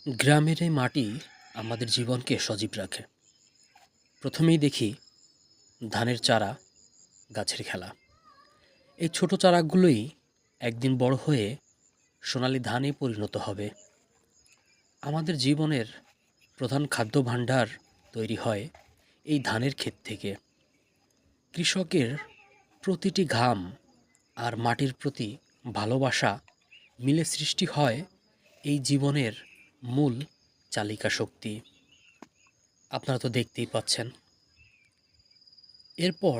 গ্রামের এই মাটি আমাদের জীবনকে সজীব রাখে। প্রথমেই দেখি ধানের চারা, গাছের খেলা। এই ছোট চারাগুলোই একদিন বড় হয়ে সোনালি ধানে পরিণত হবে। আমাদের জীবনের প্রধান খাদ্য ভাণ্ডার তৈরি হয় এই ধানের ক্ষেত থেকে। কৃষকের প্রতিটি ঘাম আর মাটির প্রতি ভালোবাসা মিলে সৃষ্টি হয় এই জীবনের মূল চালিকা শক্তি। আপনারা তো দেখতেই পাচ্ছেন। এরপর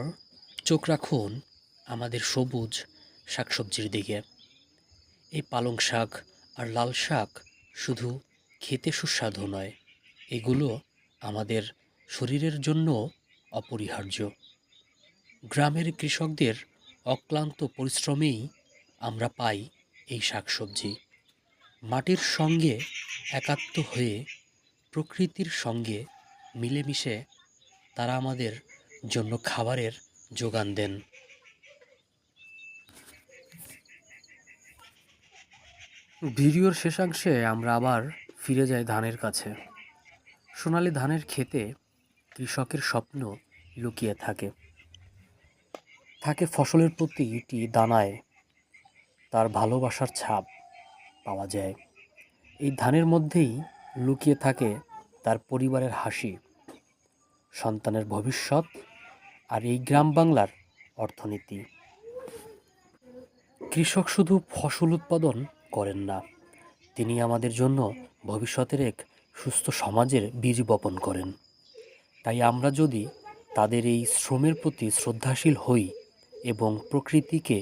চোখ রাখুন আমাদের সবুজ শাকসবজির দিকে। এই পালং শাক আর লাল শাক শুধু খেতে সুস্বাদু নয়, এগুলো আমাদের শরীরের জন্য অপরিহার্য। গ্রামের কৃষকদের অক্লান্ত পরিশ্রমেই আমরা পাই এই শাকসবজি। মাটির সঙ্গে একাত্ম হয়ে প্রকৃতির সঙ্গে মিলেমিশে তারা আমাদের জন্য খাবারের যোগান দেন। ভিডিওর শেষাংশে আমরা আবার ফিরে যাই ধানের কাছে। সোনালি ধানের ক্ষেতে কৃষকের স্বপ্ন লুকিয়ে থাকে। থাকে ফসলের প্রতিটি দানায় তার ভালোবাসার ছাপ পাওয়া যায়। এই ধানের মধ্যেই লুকিয়ে থাকে তার পরিবারের হাসি, সন্তানের ভবিষ্যৎ আর এই গ্রাম বাংলার অর্থনীতি। কৃষক শুধু ফসল উৎপাদন করেন না, তিনি আমাদের জন্য ভবিষ্যতের এক সুস্থ সমাজের বীজ বপন করেন। তাই আমরা যদি তাদের এই শ্রমের প্রতি শ্রদ্ধাশীল হই এবং প্রকৃতিকে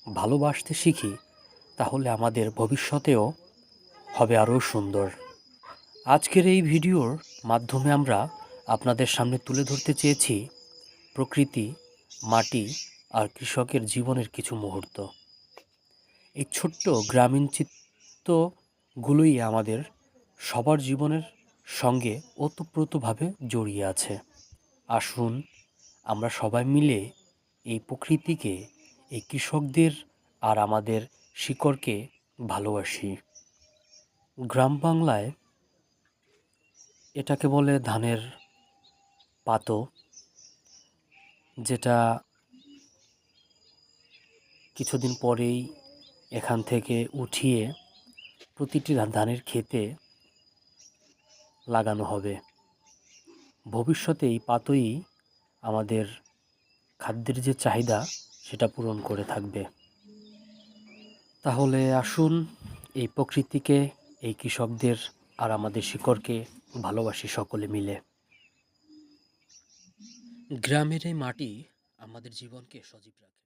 ভালোবাসতে শিখি, তাহলে আমাদের ভবিষ্যতেও হবে আরও সুন্দর। আজকের এই ভিডিওর মাধ্যমে আমরা আপনাদের সামনে তুলে ধরতে চেয়েছি প্রকৃতি, মাটি আর কৃষকের জীবনের কিছু মুহূর্ত। এই ছোট্ট গ্রামীণ চিত্রগুলোই আমাদের সবার জীবনের সঙ্গে ওতপ্রোতভাবে জড়িয়ে আছে। আসুন আমরা সবাই মিলে এই প্রকৃতিকে, এই কৃষকদের আর আমাদের শিকড়কে ভালোবাসি। গ্রাম বাংলায় এটাকে বলে ধানের পাতো, যেটা কিছুদিন পরেই এখান থেকে উঠিয়ে প্রতিটি ধানের ক্ষেতে লাগানো হবে। ভবিষ্যতে এই পাতোই আমাদের খাদ্যের যে চাহিদা সেটা পূরণ করে থাকবে। তাহলে আসুন এই প্রকৃতিকে, এই কৃষকদের আর আমাদের শিকড়কে ভালোবাসি সকলে মিলে। গ্রামের এই মাটি আমাদের জীবনকে সজীব রাখে।